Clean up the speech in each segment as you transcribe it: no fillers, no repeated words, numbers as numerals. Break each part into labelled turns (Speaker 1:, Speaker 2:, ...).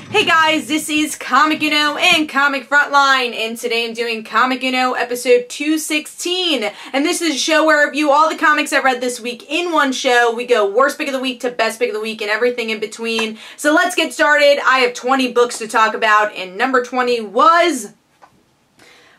Speaker 1: Hey guys, this is Comic Uno and Comic Frontline, and today I'm doing Comic Uno episode 216, and this is a show where I review all the comics I've read this week in one show. We go worst pick of the week to best pick of the week and everything in between. So let's get started. I have 20 books to talk about, and number 20 was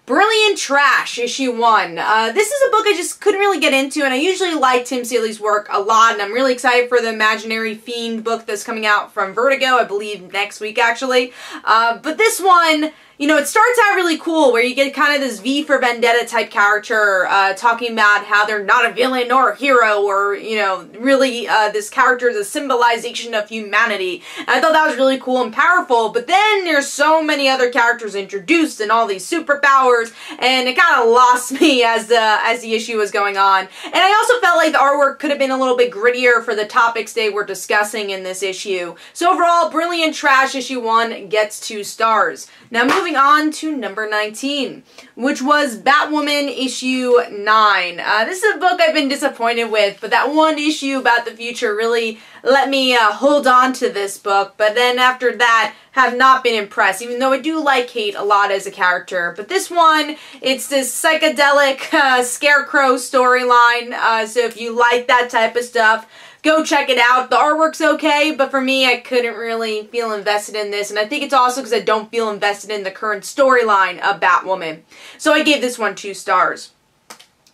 Speaker 1: Brilliant Trash, issue 1. This is a book I just couldn't really get into, and I usually like Tim Seeley's work a lot, and I'm really excited for the Imaginary Fiend book that's coming out from Vertigo, I believe next week actually. But this one, you know, it starts out really cool where you get kind of this V for Vendetta type character talking about how they're not a villain or a hero, or, you know, really this character is a symbolization of humanity. And I thought that was really cool and powerful, but then there's so many other characters introduced and all these superpowers, and it kind of lost me as the issue was going on. And I also felt like the artwork could have been a little bit grittier for the topics they were discussing in this issue. So overall, Brilliant Trash issue 1 gets 2 stars. Now moving on to number 19, which was Batwoman issue 9. This is a book I've been disappointed with, but that one issue about the future really let me hold on to this book, but then after that have not been impressed, even though I do like Kate a lot as a character. But this one, it's this psychedelic scarecrow storyline, so if you like that type of stuff, go check it out. The artwork's okay, but for me, I couldn't really feel invested in this, and I think it's also because I don't feel invested in the current storyline of Batwoman. So I gave this one 2 stars.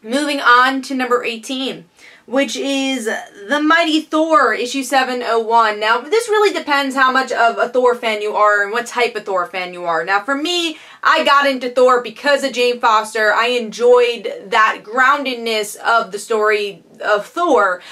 Speaker 1: Moving on to number 18, which is the Mighty Thor, issue 701. Now, this really depends how much of a Thor fan you are and what type of Thor fan you are. Now, for me, I got into Thor because of Jane Foster. I enjoyed that groundedness of the story of Thor.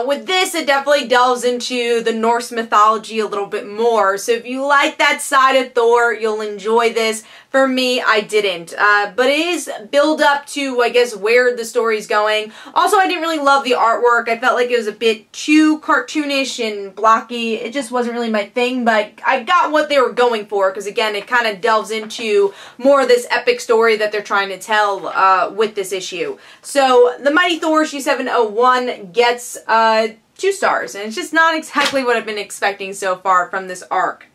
Speaker 1: With this, it definitely delves into the Norse mythology a little bit more. So if you like that side of Thor, you'll enjoy this. For me, I didn't. But it is build up to, I guess, where the story's going. Also, I didn't really love the artwork. I felt like it was a bit too cartoonish and blocky. It just wasn't really my thing, but I got what they were going for, because again, it kind of delves into more of this epic story that they're trying to tell with this issue. So, the Mighty Thor issue 701 gets 2 stars, and it's just not exactly what I've been expecting so far from this arc.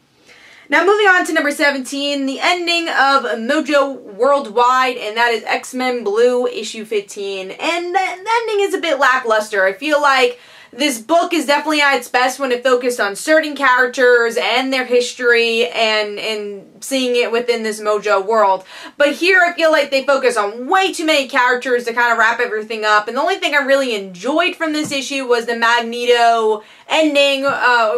Speaker 1: Now moving on to number 17, the ending of Mojo Worldwide, and that is X-Men Blue issue 15. And the ending is a bit lackluster. I feel like this book is definitely at its best when it focused on certain characters and their history and seeing it within this Mojo world. But here I feel like they focus on way too many characters to kind of wrap everything up. And the only thing I really enjoyed from this issue was the Magneto ending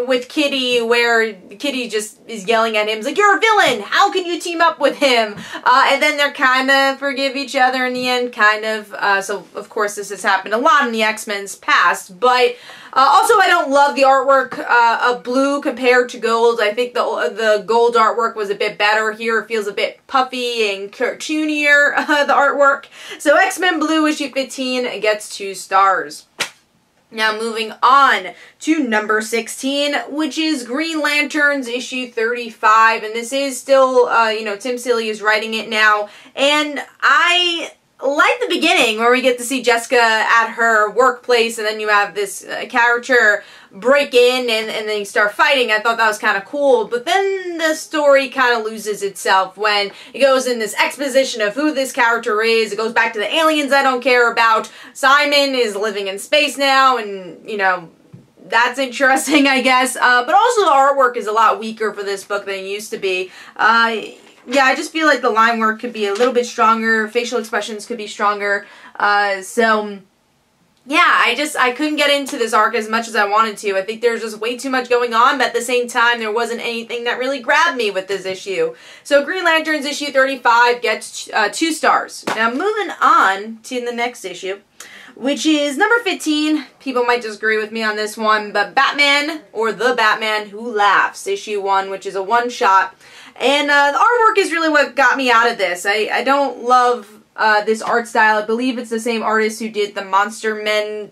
Speaker 1: with Kitty, where Kitty just is yelling at him. It's like, you're a villain! How can you team up with him? And then they're kind of forgive each other in the end, kind of. So, of course, this has happened a lot in the X-Men's past. But also, I don't love the artwork of blue compared to gold. I think the gold artwork was a bit better. Here it feels a bit puffy and cartoonier, the artwork. So X-Men Blue issue 15 gets 2 stars. Now moving on to number 16, which is Green Lanterns issue 35. And this is still, you know, Tim Seeley is writing it now. And I like the beginning where we get to see Jessica at her workplace, and then you have this character break in and then you start fighting. I thought that was kind of cool, but then the story kind of loses itself when it goes in this exposition of who this character is. It goes back to the aliens I don't care about. Simon is living in space now, and, you know, that's interesting, I guess. But also the artwork is a lot weaker for this book than it used to be. Yeah, I just feel like the line work could be a little bit stronger, facial expressions could be stronger, so yeah, I couldn't get into this arc as much as I wanted to. I think there's just way too much going on, but at the same time, there wasn't anything that really grabbed me with this issue. So Green Lanterns issue 35 gets 2 stars. Now moving on to the next issue, which is number 15. People might disagree with me on this one, but Batman, or The Batman Who Laughs, issue 1, which is a one-shot. And the artwork is really what got me out of this. I don't love this art style. I believe it's the same artist who did the Monster Men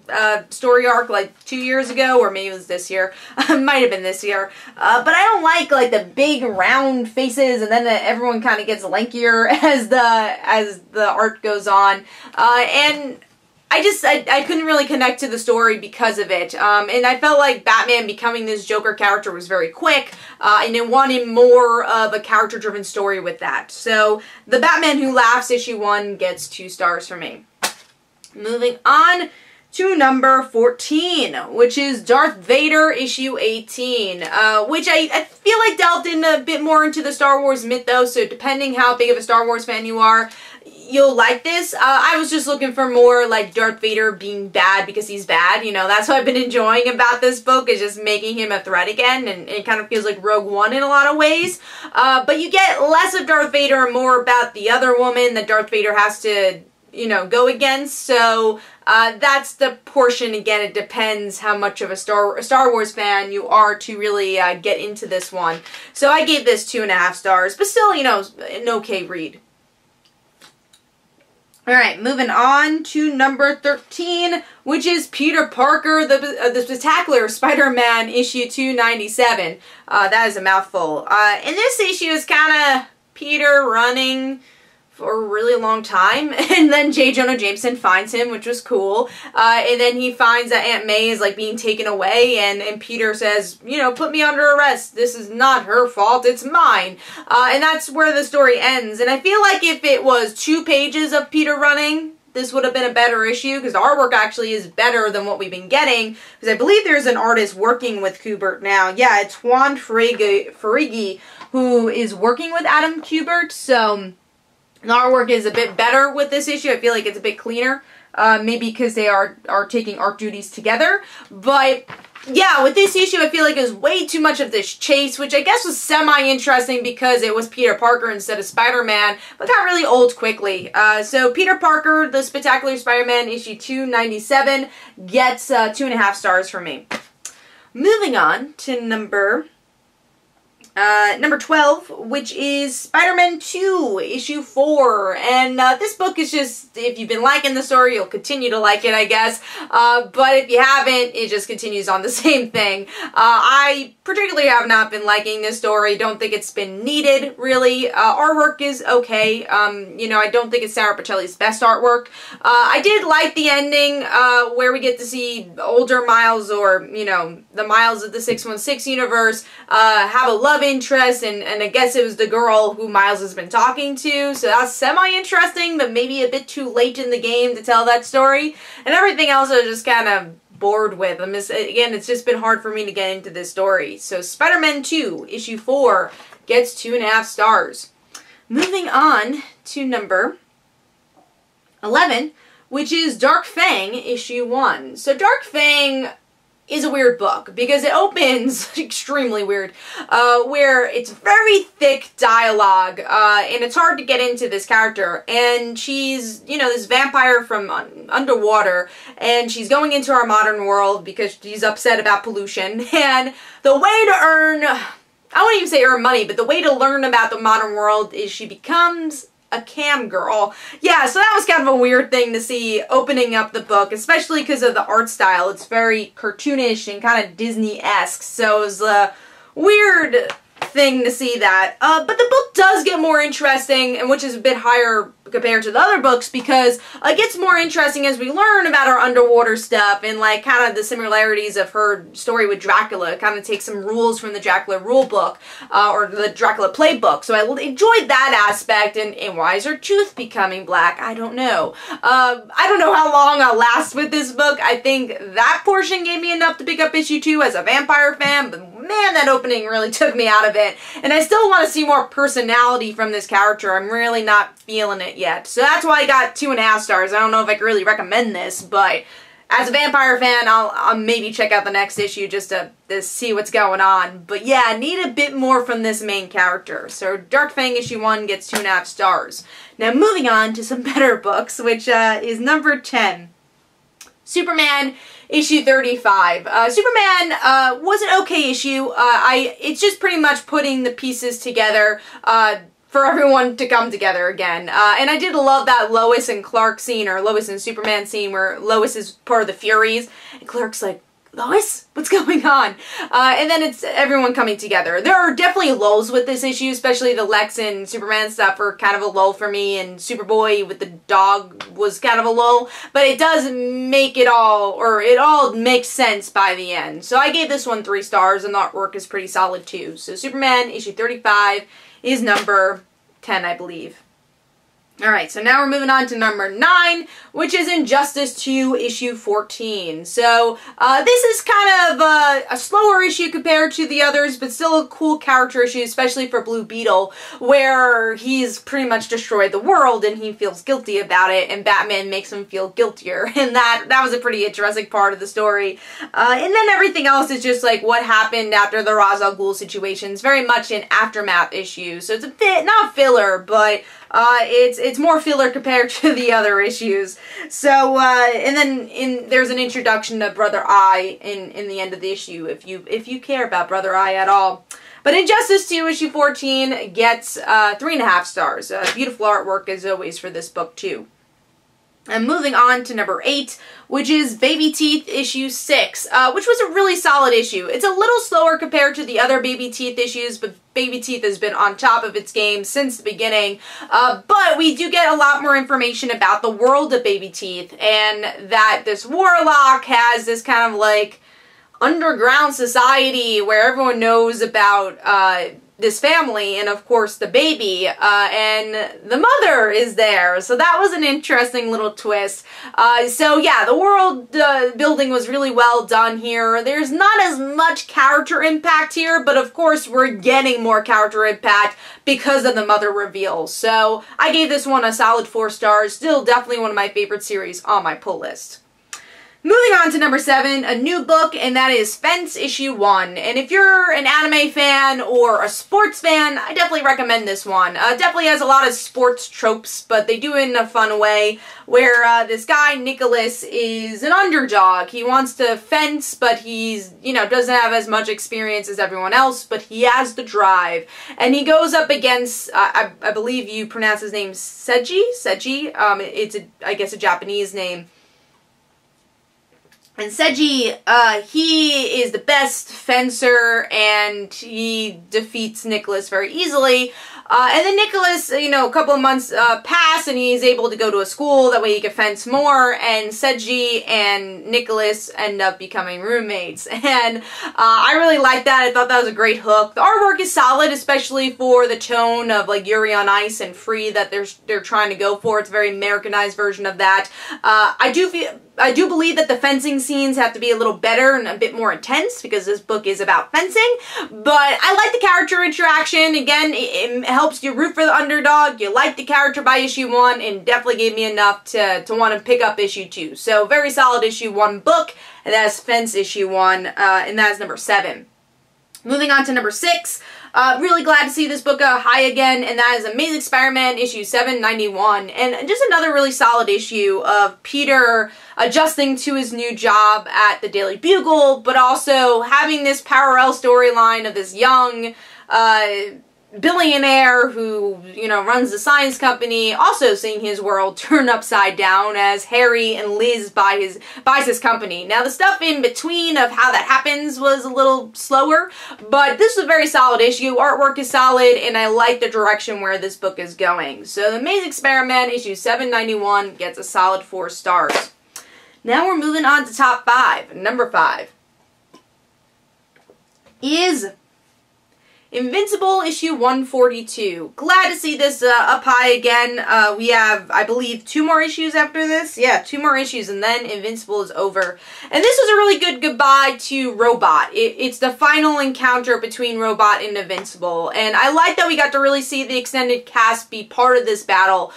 Speaker 1: story arc like 2 years ago, or maybe it was this year. Might have been this year. But I don't like the big round faces, and then everyone kind of gets lankier as the art goes on. And I couldn't really connect to the story because of it. And I felt like Batman becoming this Joker character was very quick, and I wanted more of a character-driven story with that. So, The Batman Who Laughs, issue 1, gets 2 stars for me. Moving on to number 14, which is Darth Vader, issue 18, which I feel like delved in a bit more into the Star Wars mythos, so depending how big of a Star Wars fan you are, you'll like this. I was just looking for more, like, Darth Vader being bad because he's bad, you know, that's what I've been enjoying about this book, is just making him a threat again, and it kind of feels like Rogue One in a lot of ways, but you get less of Darth Vader and more about the other woman that Darth Vader has to, you know, go against, so that's the portion. Again, it depends how much of a Star Wars fan you are to really get into this one. So I gave this 2.5 stars, but still, you know, an okay read. Alright, moving on to number 13, which is Peter Parker, the Spectacular Spider-Man, issue 297. That is a mouthful. And this issue is kind of Peter running for a really long time, and then J. Jonah Jameson finds him, which was cool, and then he finds that Aunt May is, like, being taken away, and Peter says, you know, put me under arrest, this is not her fault, it's mine, and that's where the story ends, and I feel like if it was 2 pages of Peter running, this would have been a better issue, because the artwork actually is better than what we've been getting, because I believe there's an artist working with Kubert now. Yeah, it's Juan Ferrighi, who is working with Adam Kubert, so the artwork is a bit better with this issue. I feel like it's a bit cleaner, maybe because they are taking art duties together, but yeah, with this issue, I feel like it was way too much of this chase, which I guess was semi-interesting because it was Peter Parker instead of Spider-Man, but got really old quickly. So Peter Parker, the Spectacular Spider-Man, issue 297, gets 2.5 stars from me. Moving on to number 12, which is Spider-Man 2, issue 4, and this book is just, if you've been liking the story, you'll continue to like it, I guess, but if you haven't, it just continues on the same thing. I particularly have not been liking this story, don't think it's been needed, really. Artwork is okay, you know, I don't think it's Sarah Pacelli's best artwork. I did like the ending, where we get to see older Miles, or, you know, the Miles of the 616 universe, have a love interest, and I guess it was the girl who Miles has been talking to, so that's semi-interesting, but maybe a bit too late in the game to tell that story, and everything else I was just kind of bored with. Again, it's just been hard for me to get into this story. So Spider-Man 2, issue 4, gets 2.5 stars. Moving on to number 11, which is Dark Fang, issue 1. So Dark Fang is a weird book because it opens extremely weird, where it's very thick dialogue, and it's hard to get into this character, and she's, you know, this vampire from underwater, and she's going into our modern world because she's upset about pollution, and the way to earn, I won't even say earn money, but the way to learn about the modern world is she becomes a cam girl. Yeah, so that was kind of a weird thing to see opening up the book, especially because of the art style. It's very cartoonish and kind of Disney-esque, so it was a weird thing to see that. But the book does get more interesting, and which is a bit higher compared to the other books, because it gets more interesting as we learn about our underwater stuff and like kind of the similarities of her story with Dracula. It kind of takes some rules from the Dracula rule book, or the Dracula playbook. So I enjoyed that aspect, and why is her tooth becoming black? I don't know. I don't know how long I'll last with this book. I think that portion gave me enough to pick up issue 2 as a vampire fan, but man, that opening really took me out of it. And I still want to see more personality from this character. I'm really not feeling it yet. So that's why I got 2.5 stars. I don't know if I could really recommend this, but as a vampire fan, I'll maybe check out the next issue just to see what's going on. But yeah, I need a bit more from this main character. So Dark Fang issue 1 gets 2.5 stars. Now moving on to some better books, which is number 10. Superman issue 35. Superman was an okay issue. It's just pretty much putting the pieces together for everyone to come together again. And I did love that Lois and Clark scene, or Lois and Superman scene, where Lois is part of the Furies, and Clark's like, Lois? What's going on? And then it's everyone coming together. There are definitely lulls with this issue, especially the Lex and Superman stuff are kind of a lull for me, and Superboy with the dog was kind of a lull, but it does make it all makes sense by the end. So I gave this one 3 stars, and the artwork is pretty solid too. So Superman issue 35 is number 10, I believe. Alright, so now we're moving on to number 9, which is Injustice 2, issue 14. So, this is kind of a slower issue compared to the others, but still a cool character issue, especially for Blue Beetle, where he's pretty much destroyed the world and he feels guilty about it, and Batman makes him feel guiltier, and that was a pretty interesting part of the story. And then everything else is just like what happened after the Ra's al Ghul situation. It's very much an aftermath issue, so it's a bit, not filler, but it's more filler compared to the other issues. So, and then there's an introduction to Brother Eye in the end of the issue, if you care about Brother Eye at all. But Injustice 2, issue 14 gets 3.5 stars. Beautiful artwork as always for this book too. And moving on to number 8, which is Babyteeth issue 6, which was a really solid issue. It's a little slower compared to the other Babyteeth issues, but Babyteeth has been on top of its game since the beginning. But we do get a lot more information about the world of Babyteeth, and that this warlock has this kind of like underground society where everyone knows about this family, and of course the baby, and the mother is there. So that was an interesting little twist. So yeah, the world building was really well done here. There's not as much character impact here, but of course we're getting more character impact because of the mother reveal. So I gave this one a solid 4 stars. Still definitely one of my favorite series on my pull list. Moving on to number 7, a new book, and that is Fence issue 1. And if you're an anime fan or a sports fan, I definitely recommend this one. Definitely has a lot of sports tropes, but they do it in a fun way, where this guy, Nicholas, is an underdog. He wants to fence, but he's, doesn't have as much experience as everyone else, but he has the drive. And he goes up against, I believe you pronounce his name Seiji? Seiji? It's, I guess, a Japanese name. And Seiji, he is the best fencer, and he defeats Nicholas very easily. And then Nicholas, a couple of months pass, and he's able to go to a school, that way he can fence more, and Seiji and Nicholas end up becoming roommates. And I really like that. I thought that was a great hook. The artwork is solid, especially for the tone of like Yuri on Ice and Free that they're trying to go for. It's a very Americanized version of that. I do believe that the fencing scenes have to be a little better and a bit more intense because this book is about fencing, but I like the character interaction. Again, it helps you root for the underdog. You like the character by issue 1, and definitely gave me enough to want to pick up issue 2. So very solid issue 1 book, and that's Fence issue 1, and that is number 7. Moving on to number 6, really glad to see this book high again, and that is Amazing SpiderMan issue 791. And just another really solid issue of Peter adjusting to his new job at the Daily Bugle, but also having this parallel storyline of this young billionaire who, runs the science company, also seeing his world turn upside down as Harry and Liz buys his company. Now, the stuff in between of how that happens was a little slower, but this was a very solid issue. Artwork is solid, and I like the direction where this book is going. So, The Amazing SpiderMan issue 791 gets a solid 4 stars. Now we're moving on to top 5. Number 5 is Invincible issue 142. Glad to see this up high again. We have, I believe, 2 more issues after this. Yeah, 2 more issues, and then Invincible is over. And this was a really good goodbye to Robot. It's the final encounter between Robot and Invincible. And I like that we got to really see the extended cast be part of this battle,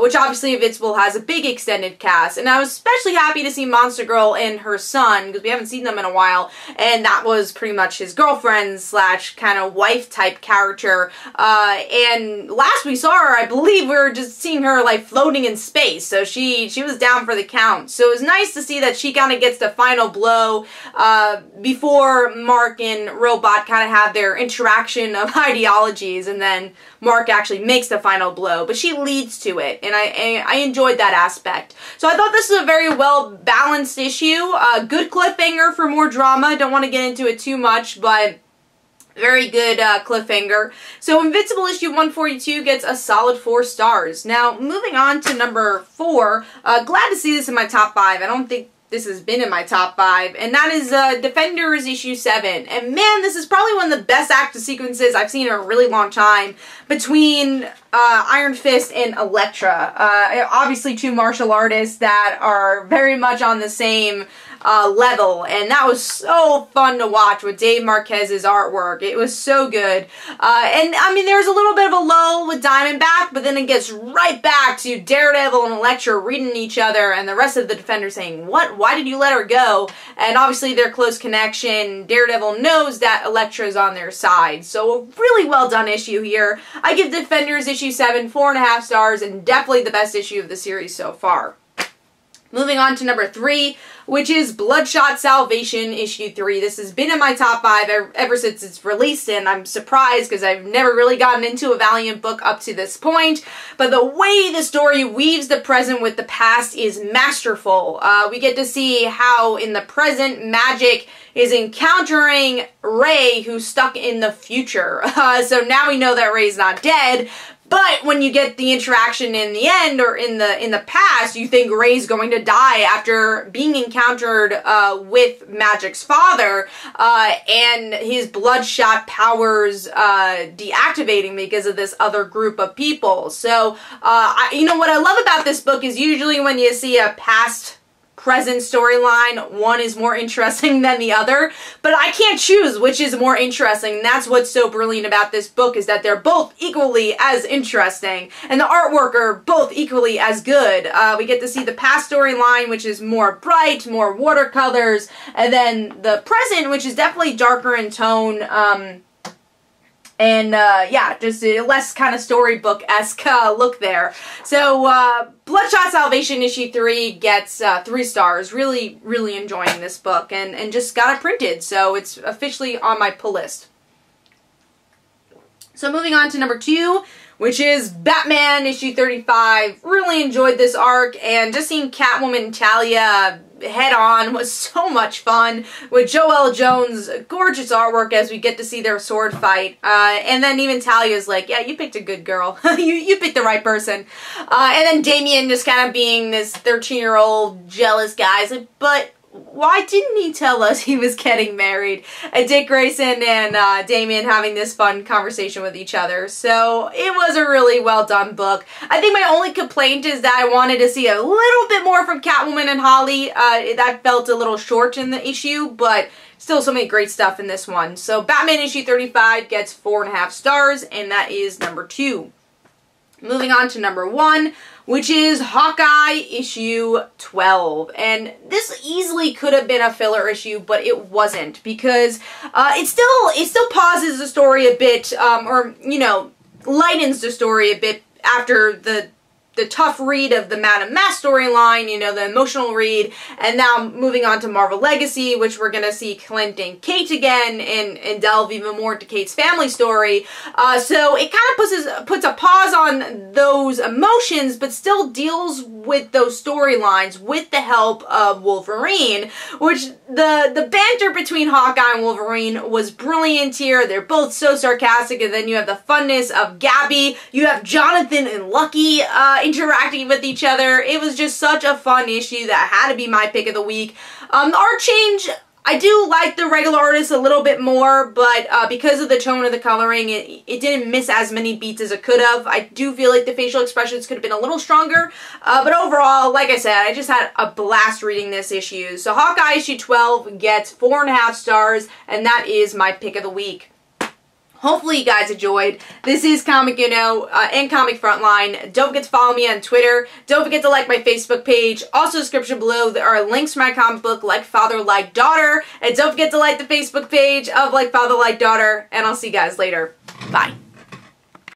Speaker 1: which obviously Invincible has a big extended cast. And I was especially happy to see Monster Girl and her son, because we haven't seen them in a while. And that was pretty much his girlfriend slash kind of wife life type character. And last we saw her, I believe we were just seeing her like floating in space. So she was down for the count. So it was nice to see that she kind of gets the final blow before Mark and Robot kind of have their interaction of ideologies, and then Mark actually makes the final blow, but she leads to it, and I enjoyed that aspect. So I thought this was a very well balanced issue. Good cliffhanger for more drama. Don't want to get into it too much, but very good cliffhanger. So Invincible issue 142 gets a solid 4 stars. Now, moving on to number 4, glad to see this in my top 5. I don't think this has been in my top 5, and that is Defenders issue 7. And man, this is probably one of the best action sequences I've seen in a really long time between Iron Fist and Elektra. Obviously 2 martial artists that are very much on the same level, and that was so fun to watch with Dave Marquez's artwork. It was so good. And I mean, there was a little bit of a lull with Diamondback, but then it gets right back to Daredevil and Elektra reading each other, and the rest of the Defenders saying, "What? Why did you let her go?" And obviously their close connection. Daredevil knows that Elektra is on their side. So a really well done issue here. I give Defenders issue 7 4.5 stars, and definitely the best issue of the series so far. Moving on to number 3, which is Bloodshot Salvation issue 3. This has been in my top 5 ever since it's released, and I'm surprised because I've never really gotten into a Valiant book up to this point. But the way the story weaves the present with the past is masterful. We get to see how in the present Magic is encountering Ray, who's stuck in the future. So now we know that Ray's not dead. But when you get the interaction in the end, or in the past, you think Ray's going to die after being encountered with Magic's father, and his bloodshot powers deactivating because of this other group of people. So, you know, what I love about this book is usually when you see a past present storyline, one is more interesting than the other, but I can't choose which is more interesting. And that's what's so brilliant about this book, is that they're both equally as interesting, and the artwork are both equally as good. We get to see the past storyline, which is more bright, more watercolors, and then the present, which is definitely darker in tone, and yeah, just a less kind of storybook-esque look there. So Bloodshot Salvation issue 3 gets 3 stars. Really, really enjoying this book, and just got it printed, so it's officially on my pull list. So moving on to number 2, which is Batman issue 35. Really enjoyed this arc, and just seeing Catwoman and Talia head on was so much fun, with Joelle Jones' gorgeous artwork as we get to see their sword fight. And then even Talia's like, yeah, you picked a good girl. you picked the right person. And then Damian just kind of being this 13-year-old jealous guy. He's like, but why didn't he tell us he was getting married? And Dick Grayson and Damian having this fun conversation with each other. So it was a really well done book. I think my only complaint is that I wanted to see a little bit more from Catwoman and Holly. That felt a little short in the issue, but still so many great stuff in this one. So Batman issue 35 gets 4.5 stars, and that is number 2. Moving on to number 1, which is Hawkeye issue 12. And this easily could have been a filler issue, but it wasn't, because it still pauses the story a bit, or, you know, lightens the story a bit after the tough read of the Madam Mask storyline, you know, the emotional read, and now moving on to Marvel Legacy, which we're going to see Clint and Kate again, and delve even more into Kate's family story. So it kind of puts a pause on those emotions, but still deals with those storylines with the help of Wolverine, which the banter between Hawkeye and Wolverine was brilliant here. They're both so sarcastic, and then you have the funness of Gabby, you have Jonathan and Lucky interacting with each other. It was just such a fun issue that had to be my pick of the week. The art change, I do like the regular artist a little bit more, but because of the tone of the coloring, it didn't miss as many beats as it could have. I do feel like the facial expressions could have been a little stronger, but overall, like I said, I just had a blast reading this issue. So Hawkeye issue 12 gets 4.5 stars, and that is my pick of the week. Hopefully you guys enjoyed. This is Comic Uno and Comic Frontline. Don't forget to follow me on Twitter. Don't forget to like my Facebook page. Also, description below, there are links for my comic book, Like Father, Like Daughter. And don't forget to like the Facebook page of Like Father, Like Daughter. And I'll see you guys later. Bye.